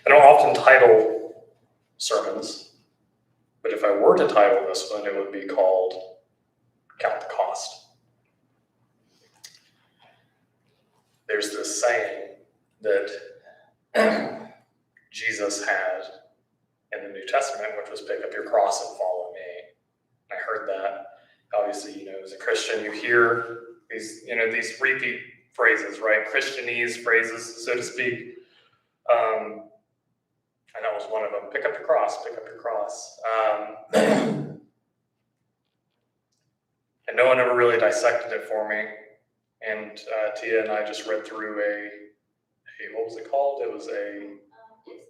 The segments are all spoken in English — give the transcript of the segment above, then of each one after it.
I don't often title sermons, but if I were to title this one, it would be called Count the Cost. There's this saying that Jesus had in the New Testament, which was pick up your cross and follow me. I heard that. Obviously, as a Christian, you hear these repeat phrases, right? Christianese phrases, so to speak. And that was one of them. Pick up your cross, pick up your cross. And no one ever really dissected it for me. And Tia and I just read through what was it called? It was a...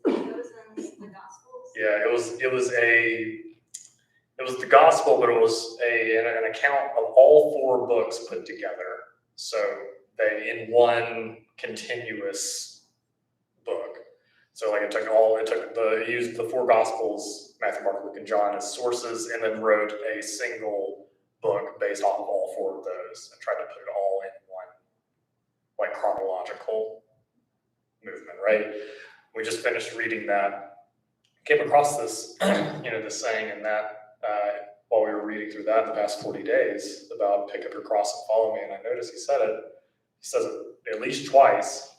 It was in the Gospels. Yeah, it was the Gospel, but it was an account of all 4 books put together. So they in one continuous book. So it used the 4 Gospels, Matthew, Mark, Luke, and John, as sources, and then wrote a single book based off of all 4 of those, and tried to put it all in one, chronological movement, right? We just finished reading that. Came across this, this saying in that while we were reading through that in the past 40 days about pick up your cross and follow me, and I noticed he says it at least twice.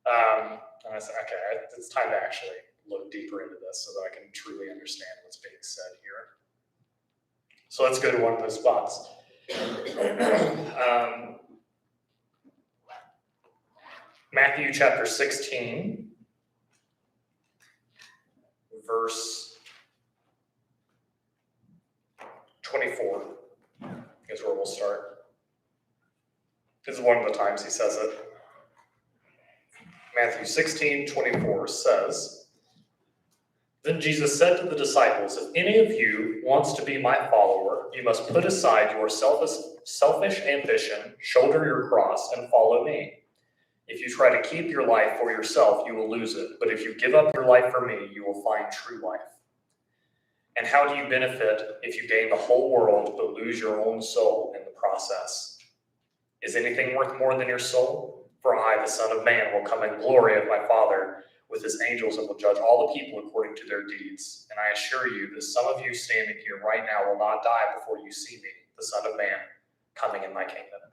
And I said, okay, it's time to actually look deeper into this so that I can truly understand what's being said here. So let's go to one of those spots. Matthew chapter 16, verse 24 is where we'll start. This is one of the times he says it. Matthew 16:24 says, "Then Jesus said to the disciples, if any of you wants to be my follower, you must put aside your selfish ambition, shoulder your cross, and follow me. If you try to keep your life for yourself, you will lose it. But if you give up your life for me, you will find true life. And how do you benefit if you gain the whole world but lose your own soul in the process? Is anything worth more than your soul? For I, the Son of Man, will come in glory of my Father with his angels and will judge all the people according to their deeds. And I assure you that some of you standing here right now will not die before you see me, the Son of Man, coming in my kingdom."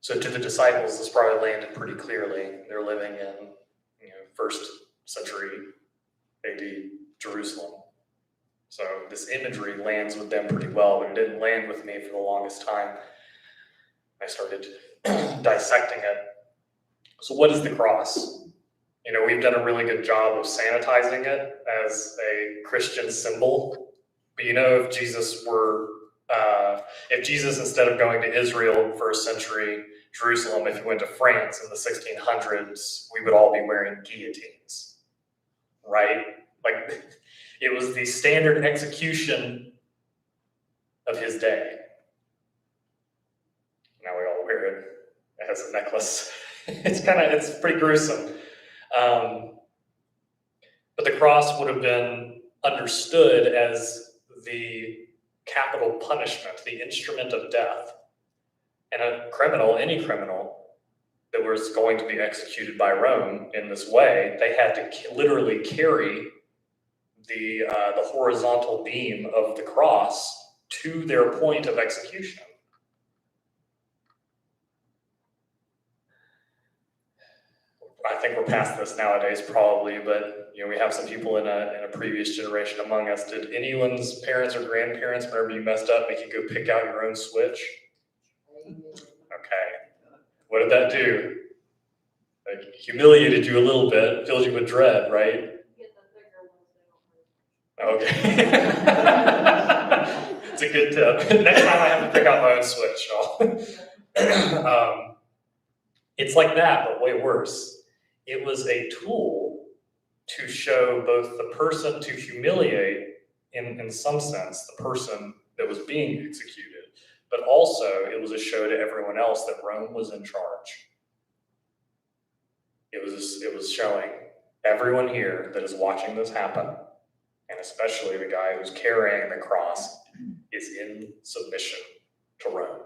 So to the disciples, this probably landed pretty clearly. They're living in, first century AD Jerusalem. So this imagery lands with them pretty well, but it didn't land with me for the longest time. I started dissecting it. So what is the cross? We've done a really good job of sanitizing it as a Christian symbol. But if Jesus, instead of going to Israel, first century Jerusalem, if he went to France in the 1600s, we would all be wearing guillotines, right? It was the standard execution of his day. Now we all wear it as a necklace. It's pretty gruesome. But the cross would have been understood as the capital punishment, the instrument of death. And any criminal that was going to be executed by Rome in this way, they had to literally carry the horizontal beam of the cross to their point of execution. I think we're past this nowadays probably, but we have some people in a previous generation among us. Did anyone's parents or grandparents, whenever you messed up, make you go pick out your own switch? Okay. What did that do? Humiliated you a little bit, filled you with dread, right? Okay. It's a good tip. Next time I have to pick out my own switch, it's like that, but way worse. It was a tool to show both the person, to humiliate, in some sense, the person that was being executed, but also it was a show to everyone else that Rome was in charge. It was showing everyone here that is watching this happen, and especially the guy who's carrying the cross, is in submission to Rome.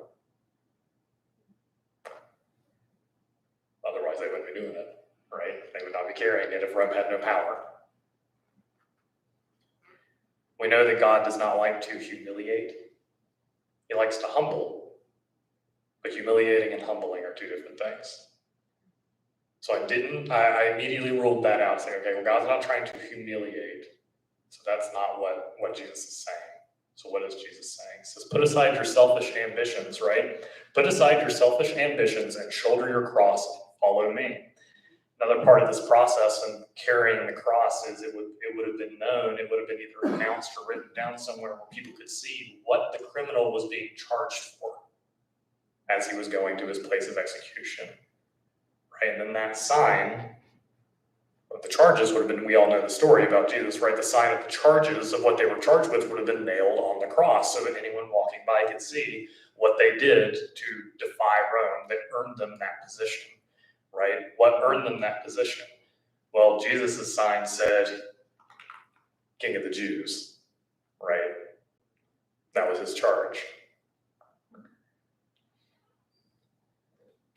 Otherwise, they wouldn't be doing it, right? They would not be carrying it if Rome had no power. We know that God does not like to humiliate. He likes to humble. But humiliating and humbling are two different things. So I immediately ruled that out, saying, okay, well, God's not trying to humiliate. So that's not what Jesus is saying. So what is Jesus saying? He says, put aside your selfish ambitions, right? Put aside your selfish ambitions and shoulder your cross, follow me. Another part of this process in carrying the cross is it would have been known, it would have been either announced or written down somewhere where people could see what the criminal was being charged for as he was going to his place of execution. Right? And then that sign of the charges would have been, we all know the story about Jesus, right? The sign of the charges of what they were charged with would have been nailed on the cross so that anyone walking by could see what they did to defy Rome that earned them that position, right? What earned them that position? Well, Jesus' sign said, King of the Jews, right? That was his charge.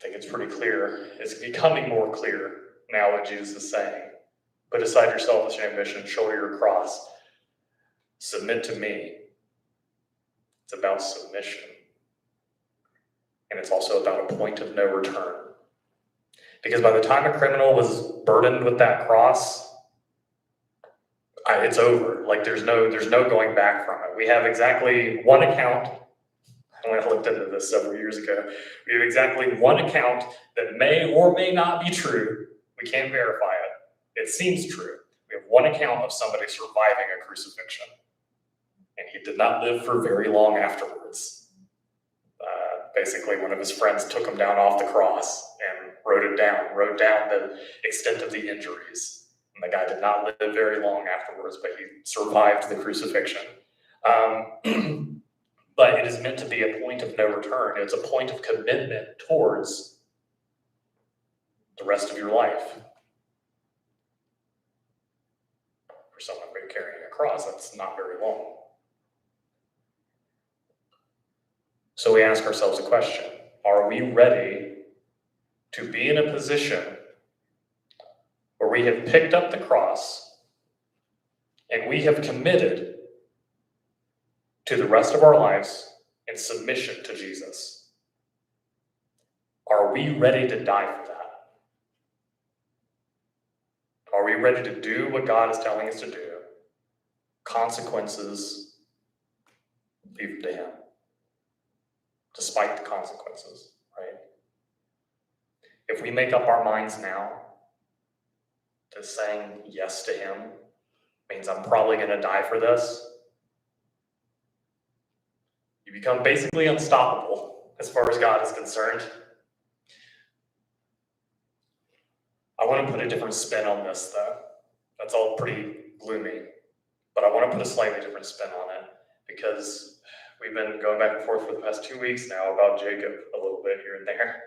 I think it's pretty clear. It's becoming more clear now what Jesus is saying. Put aside your selfish ambition, shoulder your cross, submit to me. It's about submission. And it's also about a point of no return. Because by the time a criminal was burdened with that cross, it's over. Like there's no going back from it. We have exactly one account. When I looked into this several years ago, we have exactly one account that may or may not be true. We can't verify it. It seems true. We have one account of somebody surviving a crucifixion, and he did not live for very long afterwards. Basically, one of his friends took him down off the cross and wrote down the extent of the injuries. And the guy did not live very long afterwards, but he survived the crucifixion. But it is meant to be a point of no return. It's a point of commitment towards the rest of your life. For someone carrying a cross, that's not very long. So we ask ourselves a question. Are we ready to be in a position where we have picked up the cross and we have committed to the rest of our lives in submission to Jesus? Are we ready to die for that? Are we ready to do what God is telling us to do? Consequences, leave to him. Despite the consequences, right? If we make up our minds now to saying yes to him, means I'm probably going to die for this, you become basically unstoppable as far as God is concerned. I want to put a different spin on this, though. That's all pretty gloomy, but I want to put a slightly different spin on it because we've been going back and forth for the past 2 weeks now about Jacob a little bit here and there,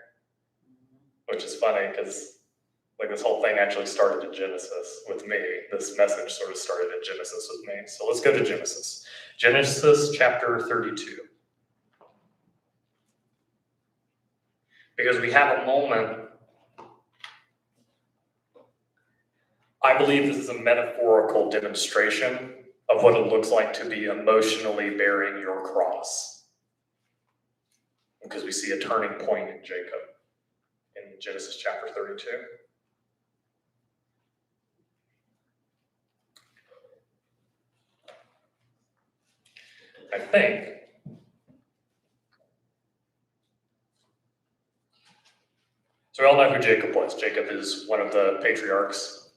which is funny because like this whole thing actually started in Genesis with me. This message sort of started in Genesis with me. So let's go to Genesis. Genesis chapter 32. Because we have a moment, I believe this is a metaphorical demonstration of what it looks like to be emotionally bearing your cross. Because we see a turning point in Jacob in Genesis chapter 32. I think so. We all know who Jacob was. Jacob is one of the patriarchs.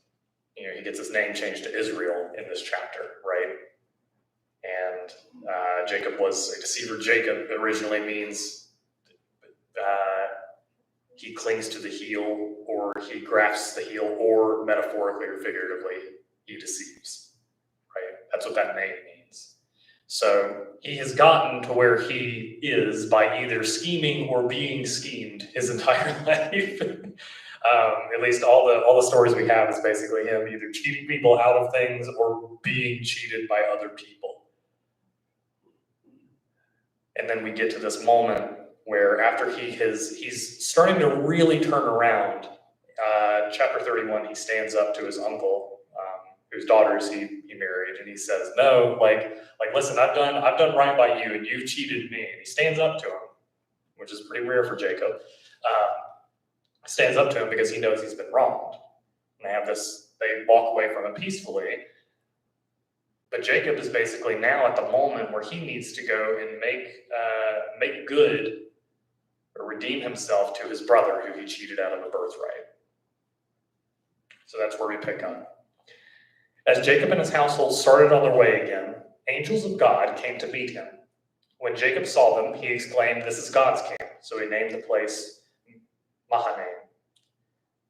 You know, he gets his name changed to Israel in this chapter, right? And Jacob was a deceiver. Jacob originally means he clings to the heel, or he grasps the heel, or metaphorically or figuratively, he deceives, right? That's what that name means. So he has gotten to where he is by either scheming or being schemed his entire life. At least all the stories we have is basically him either cheating people out of things or being cheated by other people. And then we get to this moment where after he's starting to really turn around chapter 31, he stands up to his uncle, whose daughters he married, and he says, "No, listen, I've done right by you, and you've cheated me." And he stands up to him, which is pretty rare for Jacob. Stands up to him because he knows he's been wronged. And they walk away from it peacefully. But Jacob is basically now at the moment where he needs to go and make good or redeem himself to his brother who he cheated out of a birthright. So that's where we pick up. As Jacob and his household started on their way again, angels of God came to meet him. When Jacob saw them, he exclaimed, "This is God's camp." So he named the place Mahanaim.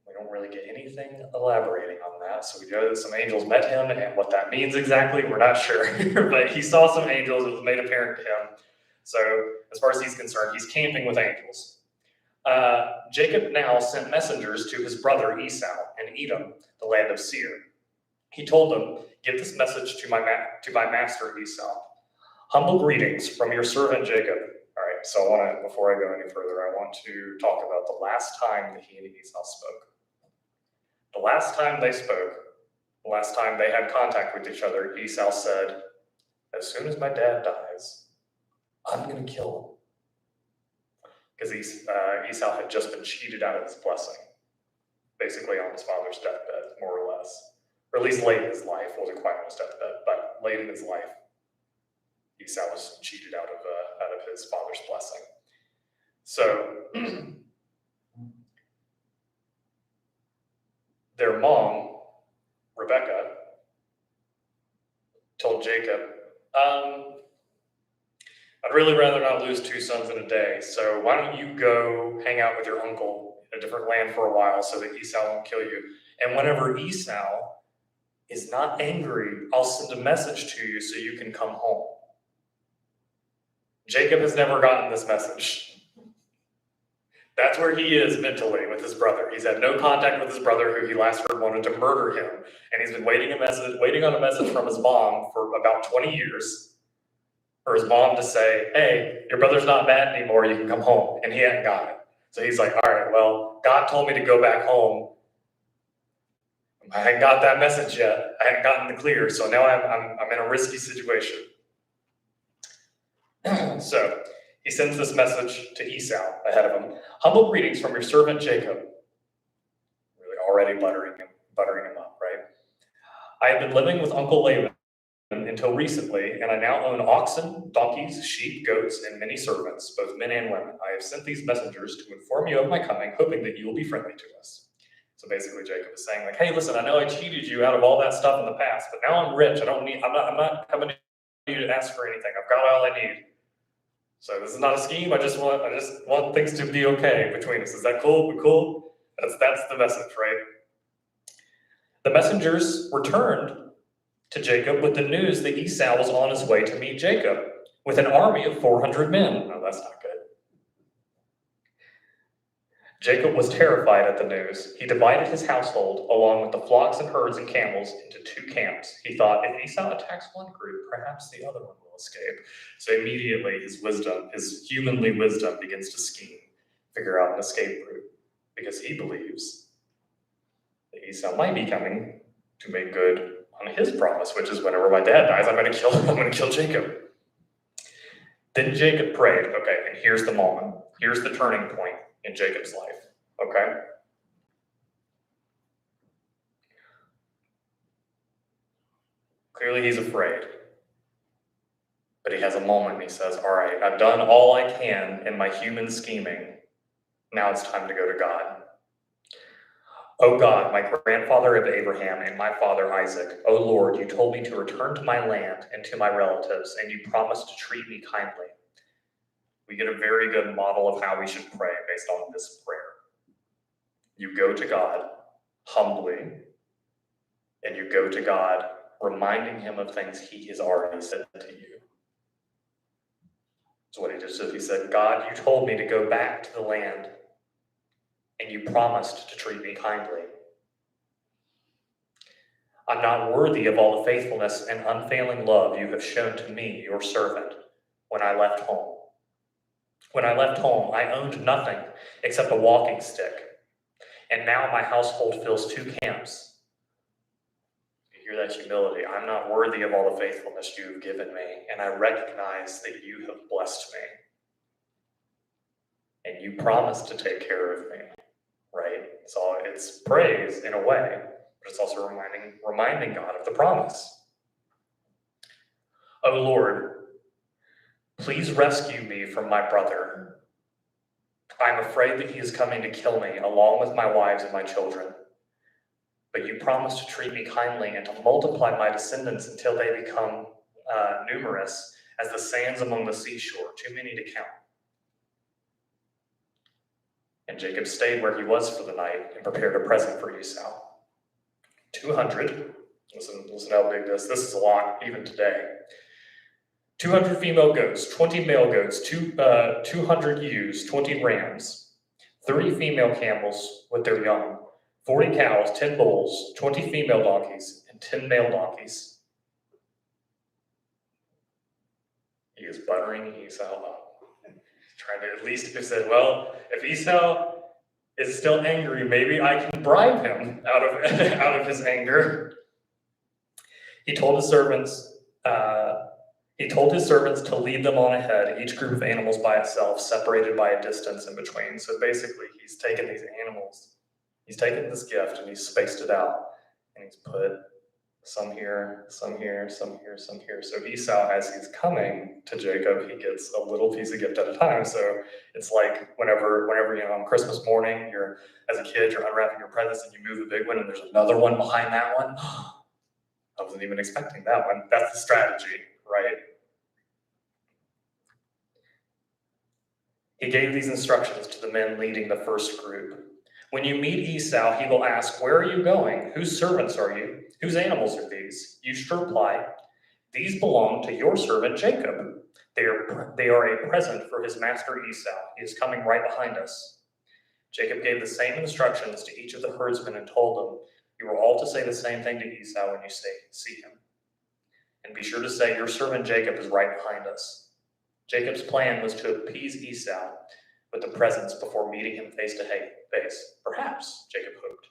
We don't really get anything elaborating on that, so we know that some angels met him, and what that means exactly, we're not sure. But he saw some angels, it was made apparent to him. So as far as he's concerned, he's camping with angels. Jacob now sent messengers to his brother Esau in Edom, the land of Seir. He told them, "Give this message to my master Esau. Humble greetings from your servant Jacob." All right, so before I go any further, I want to talk about the last time that he and Esau spoke. The last time they spoke, the last time they had contact with each other, Esau said, "As soon as my dad dies, I'm going to kill him." Because Esau had just been cheated out of his blessing, basically on his father's deathbed, more or less. Or at least late in his life, wasn't quite on his deathbed, but late in his life, Esau was cheated out of his father's blessing. So their mom, Rebecca, told Jacob, "I'd really rather not lose 2 sons in a day, so why don't you go hang out with your uncle in a different land for a while so that Esau won't kill you. And whenever Esau is not angry, I'll send a message to you so you can come home." Jacob has never gotten this message. That's where he is mentally with his brother. He's had no contact with his brother, who he last heard wanted to murder him. And he's been waiting on a message from his mom for about 20 years for his mom to say, "Hey, your brother's not bad anymore, you can come home." And he hadn't got it. So he's like, "All right, well, God told me to go back home. I hadn't got that message yet. I hadn't gotten the clear, so now I'm in a risky situation." So he sends this message to Esau ahead of him. "Humble greetings from your servant Jacob." Really already buttering him up, right? "I have been living with Uncle Laban until recently, and I now own oxen, donkeys, sheep, goats, and many servants, both men and women. I have sent these messengers to inform you of my coming, hoping that you will be friendly to us." So basically Jacob is saying, like, "Hey, listen, I know I cheated you out of all that stuff in the past, but now I'm rich. I'm not coming to you to ask for anything. I've got all I need. So this is not a scheme. I just want things to be okay between us. Is that cool? We cool?" That's the message, right? The messengers returned to Jacob with the news that Esau was on his way to meet Jacob with an army of 400 men. No, that's not good. Jacob was terrified at the news. He divided his household, along with the flocks and herds and camels, into 2 camps. He thought, if Esau attacks one group, perhaps the other one will escape. So immediately his humanly wisdom, begins to scheme, figure out an escape route, because he believes that Esau might be coming to make good on his promise, which is, whenever my dad dies, I'm going to kill Jacob. Then Jacob prayed. Okay, and here's the moment. Here's the turning point in Jacob's life. Okay? Clearly he's afraid. But he has a moment and he says, all right, I've done all I can in my human scheming. Now it's time to go to God. "Oh God, my grandfather of Abraham and my father Isaac, oh Lord, you told me to return to my land and to my relatives, and you promised to treat me kindly." We get a very good model of how we should pray based on this prayer. You go to God humbly, and you go to God reminding him of things he has already said to you. So what he just said, he said, "God, you told me to go back to the land, and you promised to treat me kindly. I'm not worthy of all the faithfulness and unfailing love you have shown to me, your servant, when I left home. When I left home, I owned nothing except a walking stick, And now my household fills 2 camps. You hear that humility. I'm not worthy of all the faithfulness you have given me, and I recognize that you have blessed me. And you promised to take care of me, right? So it's praise in a way, but it's also reminding God of the promise. Oh Lord, please rescue me from my brother. I'm afraid that he is coming to kill me along with my wives and my children. But you promised to treat me kindly and to multiply my descendants until they become numerous as the sands among the seashore, too many to count. And Jacob stayed where he was for the night and prepared a present for Esau. 200, listen how big this is a lot even today. 200 female goats, 20 male goats, 200 ewes, 20 rams, 30 female camels with their young, 40 cows, 10 bulls, 20 female donkeys, and 10 male donkeys. He is buttering Esau up. He's trying to at least have said, well, if Esau is still angry, maybe I can bribe him out of his anger. He told his servants to lead them on ahead, each group of animals by itself, separated by a distance in between. So basically, he's taken these animals, he's taken this gift, and he's spaced it out, and he's put some here, some here, some here, some here. So Esau, as he's coming to Jacob, he gets a little piece of gift at a time. So it's like whenever on Christmas morning, as a kid, you're unwrapping your presents and you move a big one, and there's another one behind that one. I wasn't even expecting that one. That's the strategy, right? He gave these instructions to the men leading the first group. When you meet Esau, he will ask, where are you going? Whose servants are you? Whose animals are these? You should reply, these belong to your servant Jacob. They are a present for his master Esau. He is coming right behind us. Jacob gave the same instructions to each of the herdsmen and told them, you are all to say the same thing to Esau when you see him. And be sure to say, your servant Jacob is right behind us. Jacob's plan was to appease Esau with the presents before meeting him face to face. Perhaps, Jacob hoped,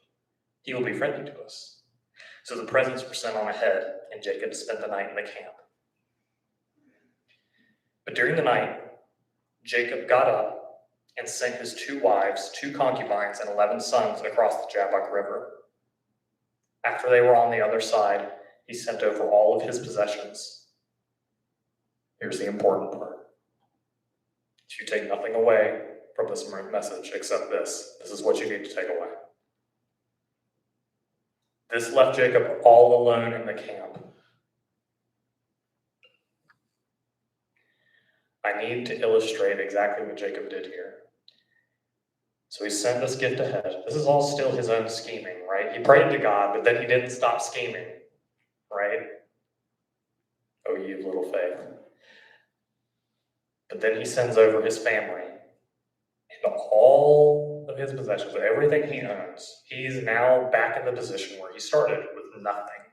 he will be friendly to us. So the presents were sent on ahead, and Jacob spent the night in the camp. But during the night, Jacob got up and sent his 2 wives, 2 concubines, and 11 sons across the Jabbok River. After they were on the other side, he sent over all of his possessions. Here's the important part. You take nothing away from this message except this. This is what you need to take away. This left Jacob all alone in the camp. I need to illustrate exactly what Jacob did here. So he sent this gift ahead. This is all still his own scheming, right? He prayed to God, but then he didn't stop scheming, right? Oh, ye of little faith. But then he sends over his family and all of his possessions, everything he owns. He's now back in the position where he started with nothing.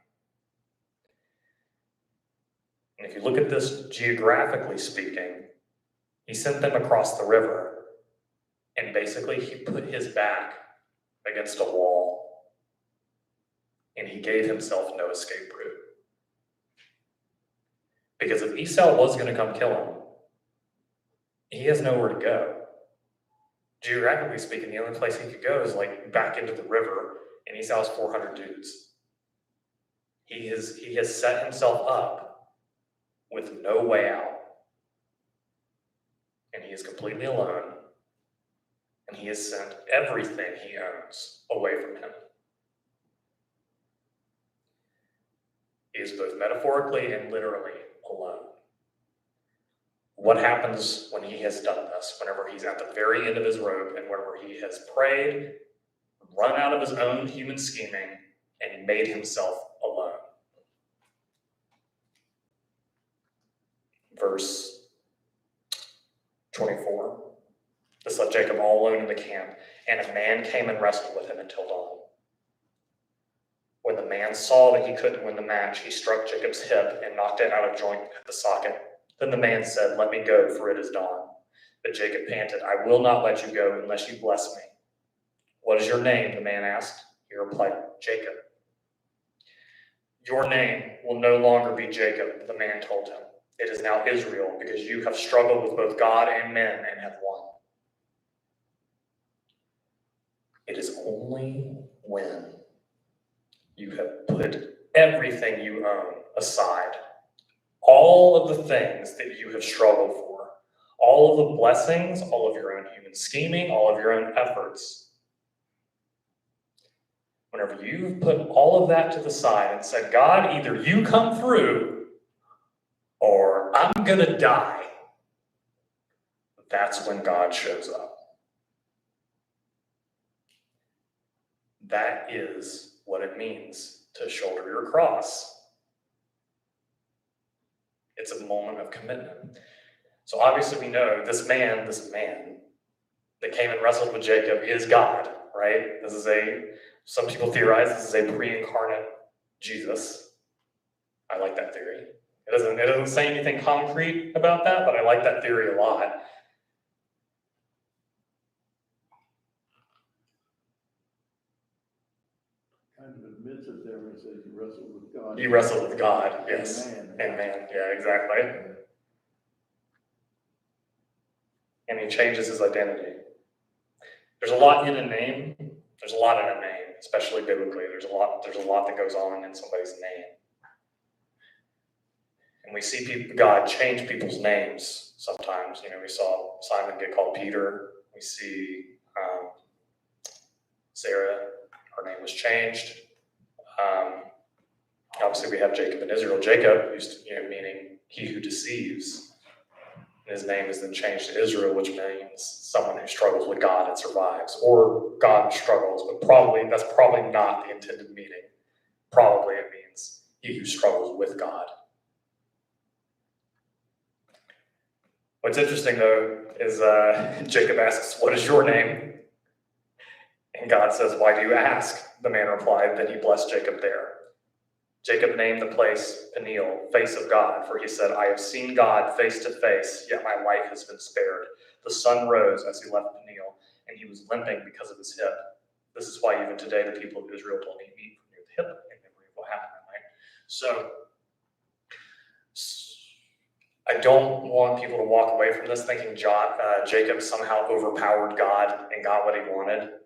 And if you look at this geographically speaking, he sent them across the river, and basically he put his back against a wall, and he gave himself no escape route. Because if Esau was going to come kill him, he has nowhere to go. Geographically speaking, the only place he could go is like back into the river, and Esau's 400 dudes. He has set himself up with no way out. And he is completely alone, and he has sent everything he owns away from him. He is both metaphorically and literally alone. What happens when he has done this, whenever he's at the very end of his rope and whenever he has prayed, run out of his own human scheming, and made himself alone? Verse 24. This left Jacob all alone in the camp, and a man came and wrestled with him until dawn. When the man saw that he couldn't win the match, he struck Jacob's hip and knocked it out of joint at the socket. Then the man said, let me go, for it is dawn. But Jacob panted, I will not let you go unless you bless me. "What is your name?" the man asked. He replied, "Jacob." "Your name will no longer be Jacob," the man told him. "It is now Israel, because you have struggled with both God and men and have won." It is only when you have put everything you own aside, all of the things that you have struggled for, all of the blessings, all of your own human scheming, all of your own efforts, whenever you've put all of that to the side and said, "God, either you come through or I'm going to die," that's when God shows up. That is what it means to shoulder your cross. It's a moment of commitment. So obviously we know this man that came and wrestled with Jacob is God, right? Some people theorize this is a pre-incarnate Jesus. I like that theory. It doesn't say anything concrete about that, but I like that theory a lot. Kind of admits it there when it says you wrestle with God. You wrestle with God, yes. And man, yeah, exactly. And he changes his identity. There's a lot in a name. There's a lot in a name, especially biblically. There's a lot that goes on in somebody's name. And we see God change people's names sometimes. We saw Simon get called Peter. We see Sarah, her name was changed. Obviously, we have Jacob and Israel. Jacob meaning he who deceives. His name is then changed to Israel, which means someone who struggles with God and survives, or God struggles, but that's probably not the intended meaning. Probably it means he who struggles with God. What's interesting, though, is Jacob asks, "What is your name?" And God says, "Why do you ask?" The man replied. Then he blessed Jacob there. Jacob named the place Peniel, face of God, for he said, "I have seen God face to face, yet my life has been spared." The sun rose as he left Peniel, and he was limping because of his hip. This is why even today the people of Israel don't eat meat from near the hip in memory of what happened that night. So I don't want people to walk away from this thinking Jacob somehow overpowered God and got what he wanted.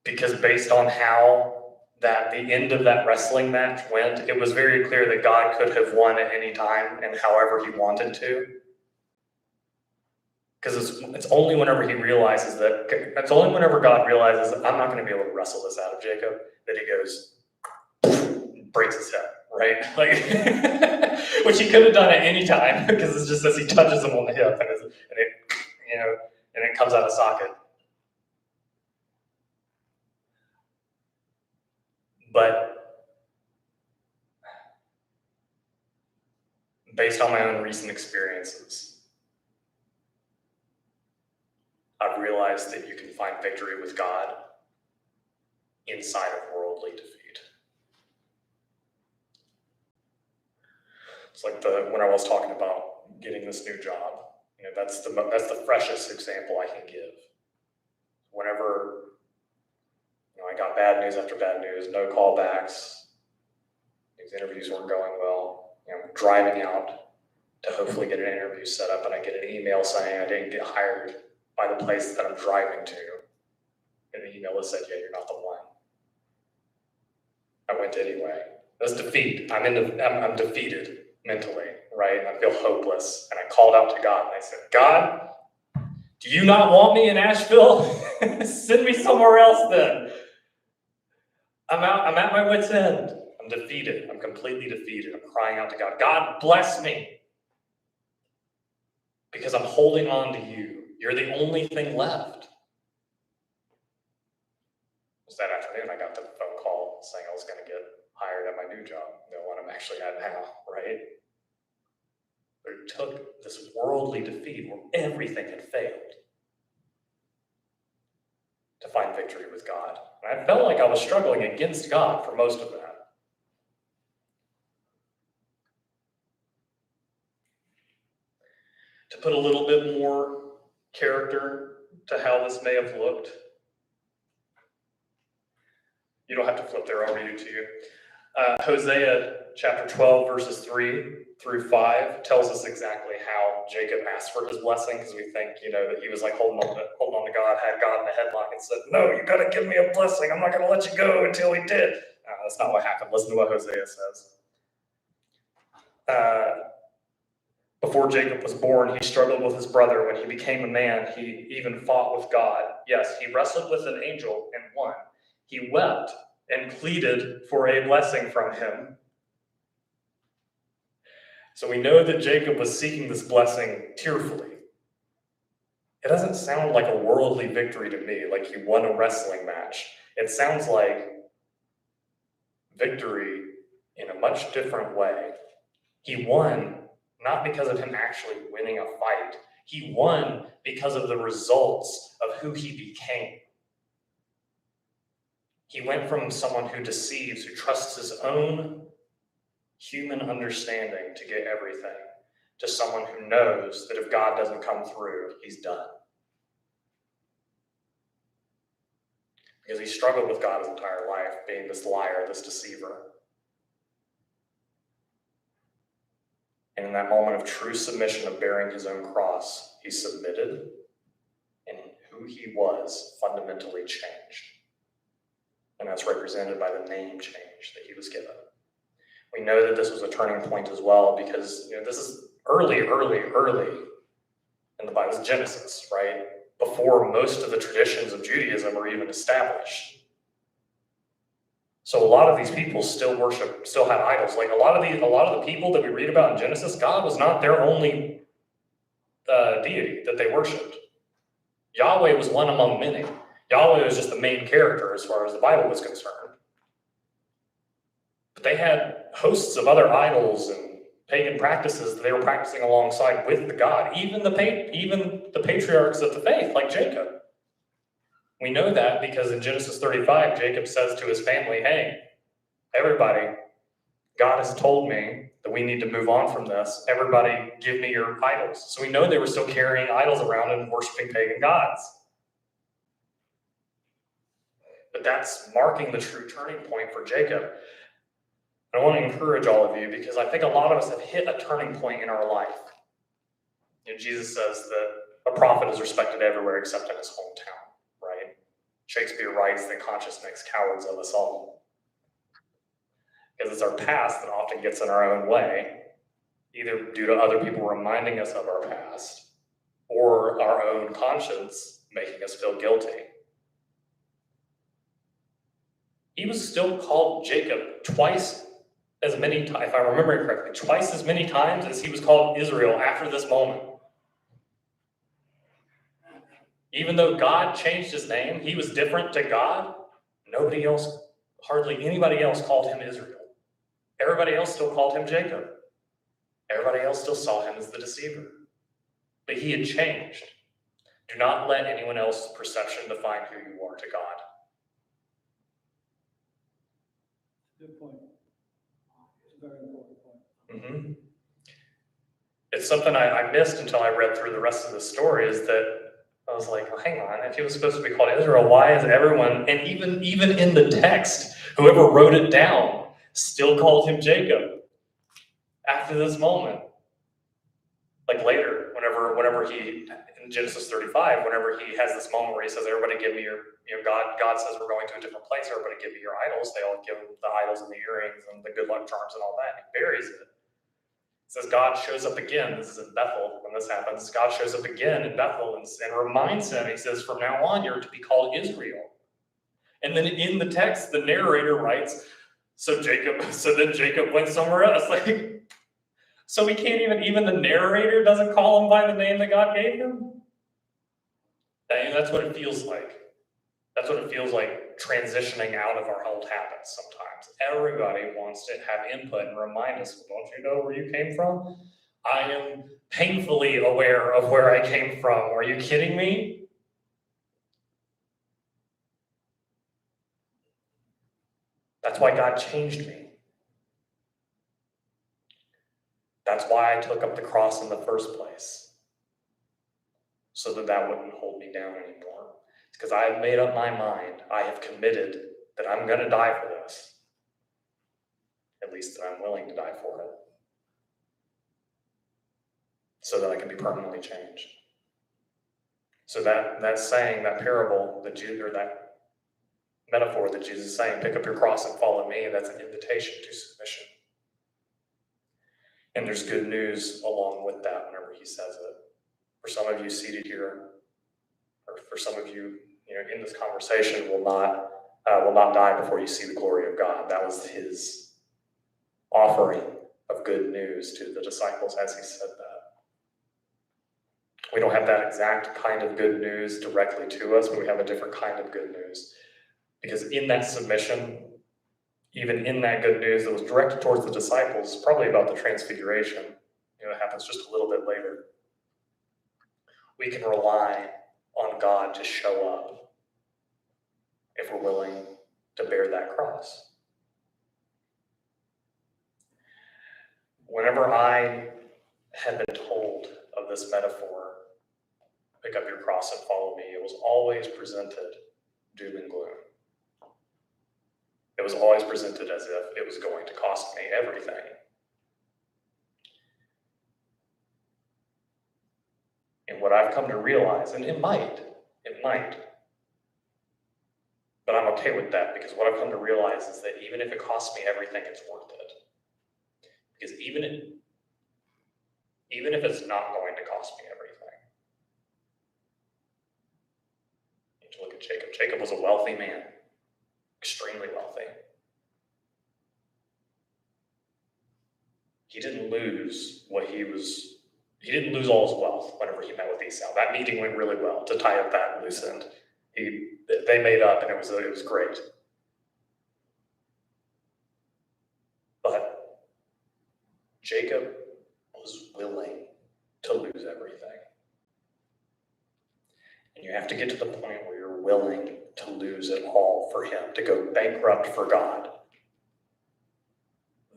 Because based on how the end of that wrestling match went, it was very clear that God could have won at any time and however he wanted to. Because it's only whenever God realizes I'm not going to be able to wrestle this out of Jacob, that he goes, breaks his hip, right? Which he could have done at any time, because it's just as he touches him on the hip and it comes out of socket. But based on my own recent experiences, I've realized that you can find victory with God inside of worldly defeat. It's like when I was talking about getting this new job. That's the freshest example I can give. Whenever I got bad news after bad news, no callbacks, these interviews weren't going well. I'm driving out to hopefully get an interview set up, and I get an email saying I didn't get hired by the place that I'm driving to. And the email said, "Yeah, you're not the one." I went anyway. That's defeat. I'm defeated mentally, right? I feel hopeless. And I called out to God and I said, "God, do you not want me in Asheville? Send me somewhere else then. I'm at my wit's end. I'm defeated. I'm completely defeated. I'm crying out to God. God, bless me. Because I'm holding on to you. You're the only thing left." It was that afternoon I got the phone call saying I was going to get hired at my new job, the one I'm actually at now, right? But it took this worldly defeat where everything had failed to find victory with God. And I felt like I was struggling against God for most of that. To put a little bit more character to how this may have looked, You don't have to flip there, I'll read it to you. Hosea chapter 12, verses 3 through 5 tells us exactly how Jacob asked for his blessing, because we think, that he was like holding on to God, had God in a headlock and said, no, you got to give me a blessing. I'm not going to let you go until he did. That's not what happened. Listen to what Hosea says. Before Jacob was born, he struggled with his brother. When he became a man, he even fought with God. Yes, he wrestled with an angel and won. He wept and pleaded for a blessing from him. So we know that Jacob was seeking this blessing tearfully. It doesn't sound like a worldly victory to me, like he won a wrestling match. It sounds like victory in a much different way. He won not because of him actually winning a fight. He won because of the results of who he became. He went from someone who deceives, who trusts his own human understanding to get everything, to someone who knows that if God doesn't come through, he's done. Because he struggled with God his entire life, being this liar, this deceiver. And in that moment of true submission of bearing his own cross, he submitted, and who he was fundamentally changed. And that's represented by the name change that he was given. We know that this was a turning point as well, because this is early in the Bible. It's Genesis, right? Before most of the traditions of Judaism are even established. So a lot of these people still had idols. Like a lot of the people that we read about in Genesis, God was not their only deity that they worshipped. Yahweh was one among many. Yahweh was just the main character as far as the Bible was concerned. But they had hosts of other idols and pagan practices that they were practicing alongside with the God, even the patriarchs of the faith, like Jacob. We know that because in Genesis 35, Jacob says to his family, hey, everybody, God has told me that we need to move on from this. Everybody, give me your idols. So we know they were still carrying idols around and worshiping pagan gods. But that's marking the true turning point for Jacob. I want to encourage all of you, because I think a lot of us have hit a turning point in our life. Jesus says that a prophet is respected everywhere except in his hometown, right? Shakespeare writes that conscience makes cowards of us all. Because it's our past that often gets in our own way, either due to other people reminding us of our past or our own conscience making us feel guilty. He was still called Jacob twice as many times, if I remember correctly, twice as many times as he was called Israel after this moment. Even though God changed his name, he was different to God. Hardly anybody else called him Israel. Everybody else still called him Jacob. Everybody else still saw him as the deceiver. But he had changed. Do not let anyone else's perception define who you are to God. Good point. It's a very important point. Mm-hmm. It's something I missed until I read through the rest of the story, is that I was like, well, hang on, if he was supposed to be called Israel, why is everyone, and even in the text, whoever wrote it down still called him Jacob after this moment? Like later, whenever he, in Genesis 35, whenever he has this moment where he says, everybody give me your, God says we're going to a different place, everybody give me your idols. They all give him the idols and the earrings and the good luck charms and all that, and he buries it. It says God shows up again. This is in Bethel when this happens. God shows up again in Bethel and reminds him. He says, from now on, you're to be called Israel. And then in the text, the narrator writes, so then Jacob went somewhere else. Like, so we can't even the narrator doesn't call him by the name that God gave him? That's what it feels like. That's what it feels like transitioning out of our old habits sometimes. Everybody wants to have input and remind us, well, don't you know where you came from? I am painfully aware of where I came from. Are you kidding me? That's why God changed me. That's why I took up the cross in the first place. So that wouldn't hold me down anymore. It's because I have made up my mind. I have committed that I'm going to die for this. At least that I'm willing to die for it. So that I can be permanently changed. So that saying, that parable, that metaphor that Jesus is saying, pick up your cross and follow me, that's an invitation to submission. And there's good news along with that whenever he says it. For some of you seated here, or for some of you, in this conversation, will not die before you see the glory of God. That was his offering of good news to the disciples as he said that. We don't have that exact kind of good news directly to us, but we have a different kind of good news. Because in that submission, even in that good news that was directed towards the disciples, probably about the transfiguration, it happens just a little bit later, we can rely on God to show up if we're willing to bear that cross. Whenever I had been told of this metaphor, pick up your cross and follow me, it was always presented doom and gloom. It was always presented as if it was going to cost me everything. And what I've come to realize, and it might, but I'm okay with that, because what I've come to realize is that even if it costs me everything, it's worth it. Because even if it's not going to cost me everything. You have to look at Jacob. Jacob was a wealthy man, extremely wealthy. He didn't lose he didn't lose all his wealth whenever he met with Esau. That meeting went really well to tie up that loose end. They made up, and it was great. But Jacob was willing to lose everything. And you have to get to the point where you're willing to lose it all for him, to go bankrupt for God.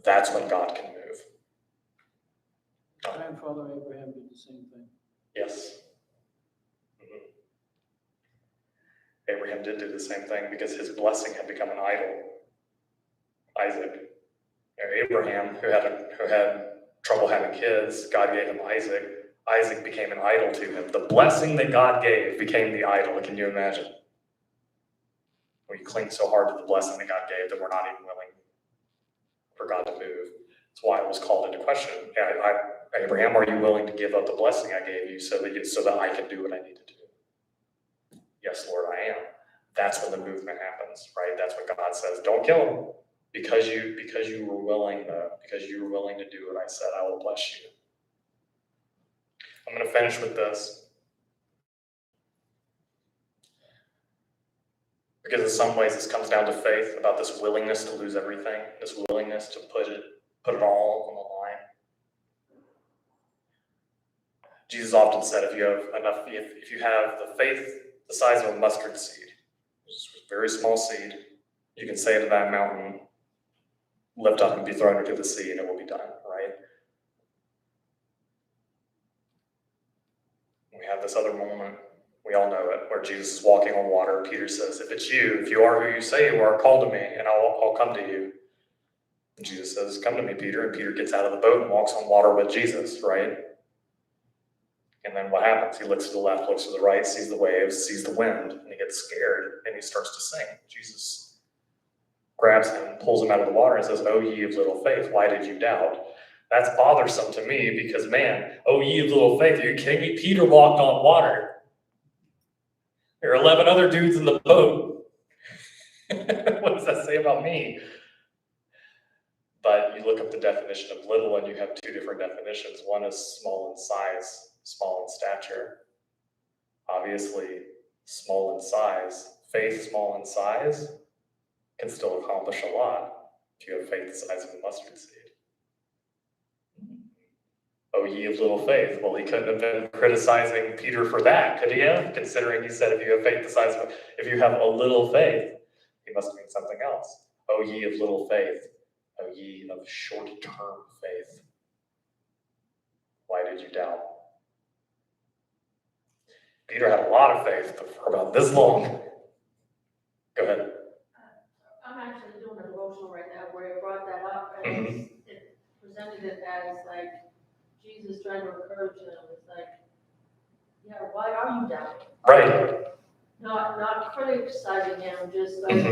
That's when God can move. Grandfather Abraham did the same thing. Yes. Mm-hmm. Abraham did do the same thing because his blessing had become an idol. Isaac. Abraham, who had trouble having kids, God gave him Isaac. Isaac became an idol to him. The blessing that God gave became the idol. Can you imagine? We cling so hard to the blessing that God gave that we're not even willing for God to move. That's why it was called into question. Abraham, are you willing to give up the blessing I gave you so that I can do what I need to do? Yes, Lord, I am. That's when the movement happens, right? That's when God says, don't kill him. Because you were willing to do what I said, I will bless you. I'm going to finish with this. Because in some ways this comes down to faith, about this willingness to lose everything, this willingness to put it all on the line. Jesus often said, if you have the faith the size of a mustard seed, which is a very small seed, you can say to that mountain, lift up and be thrown into the sea, and it will be done, right? We have this other moment, we all know it, where Jesus is walking on water. Peter says, if you are who you say you are, call to me, and I'll come to you. And Jesus says, come to me, Peter. And Peter gets out of the boat and walks on water with Jesus, right? And then what happens? He looks to the left, looks to the right, sees the waves, sees the wind, and he gets scared, and he starts to sink. Jesus grabs him, pulls him out of the water, and says, "O ye of little faith, why did you doubt?" That's bothersome to me because, man, oh ye of little faith, are you kidding me? Peter walked on water. There are 11 other dudes in the boat. What does that say about me? But you look up the definition of little, and you have two different definitions. One is small in size, small in stature. Obviously, small in size, faith small in size, can still accomplish a lot if you have faith the size of a mustard seed. Oh, ye of little faith. Well, he couldn't have been criticizing Peter for that, could he have? Considering he said, if you have faith the size of, if you have a little faith, he must mean something else. Oh, ye of little faith. Oh, ye of short-term faith. Why did you doubt? Peter had a lot of faith, but for about this long. Go ahead. emotional right now where it brought that up and it presented it as like Jesus trying to encourage them. It's like, yeah, why are you doubting? Right. Not criticizing him, just like,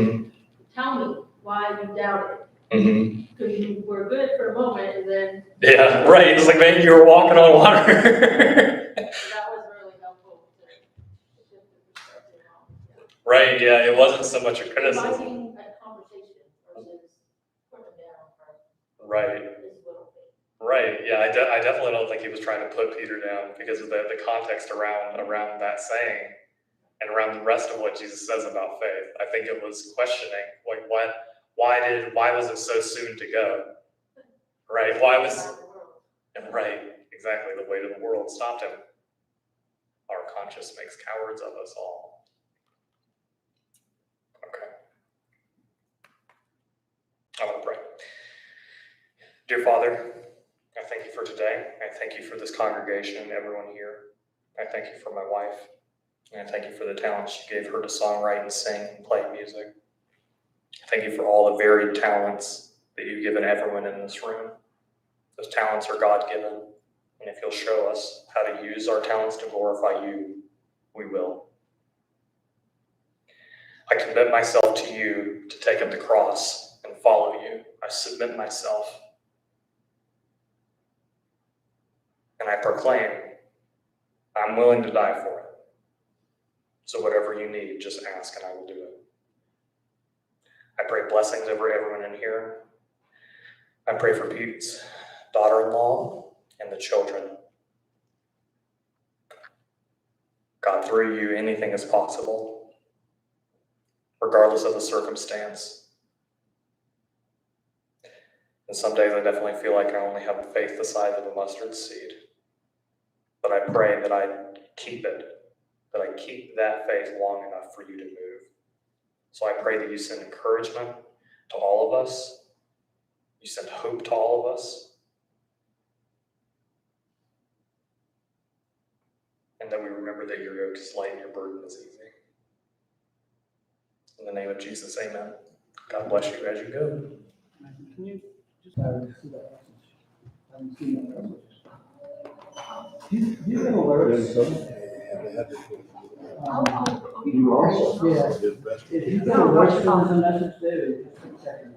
tell me why you doubted. Because you were good for a moment and then. Yeah, right. It's like, man, you were walking on water. That was really helpful to shift the perspective on. Yeah. Right, yeah, it wasn't so much a criticism. Inviting a conversation versus putting it down for Right, this little thing. right. Yeah, I definitely don't think he was trying to put Peter down because of the context around that saying and around the rest of what Jesus says about faith. I think it was questioning, like, why was it so soon to go? Right, right, exactly, the weight of the world stopped him. Our conscience makes cowards of us all. Okay. I want to pray. Dear Father, I thank you for today. I thank you for this congregation and everyone here. I thank you for my wife. And I thank you for the talents you gave her to songwrite and sing and play music. I thank you for all the varied talents that you've given everyone in this room. Those talents are God-given. And if you'll show us how to use our talents to glorify you, we will. I commit myself to you to take up the cross and follow you. I submit myself. And I proclaim, I'm willing to die for it. So whatever you need, just ask and I will do it. I pray blessings over everyone in here. I pray for Pete's daughter-in-law and the children. God, through you, anything is possible, regardless of the circumstance. And some days I definitely feel like I only have faith the size of a mustard seed. But I pray that I keep it, that I keep that faith long enough for you to move. So I pray that you send encouragement to all of us. You send hope to all of us. And that we remember that your yoke is light and your burden is easy. In the name of Jesus, amen. God bless you as you go. Can you just see that message? I haven't seen that message. You've been alerts. You also. Yeah. If you've been alerts, there's a message there. Just a second.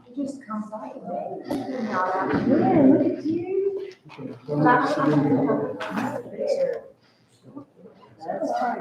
It just comes out of it. Yeah, look at you. That's right.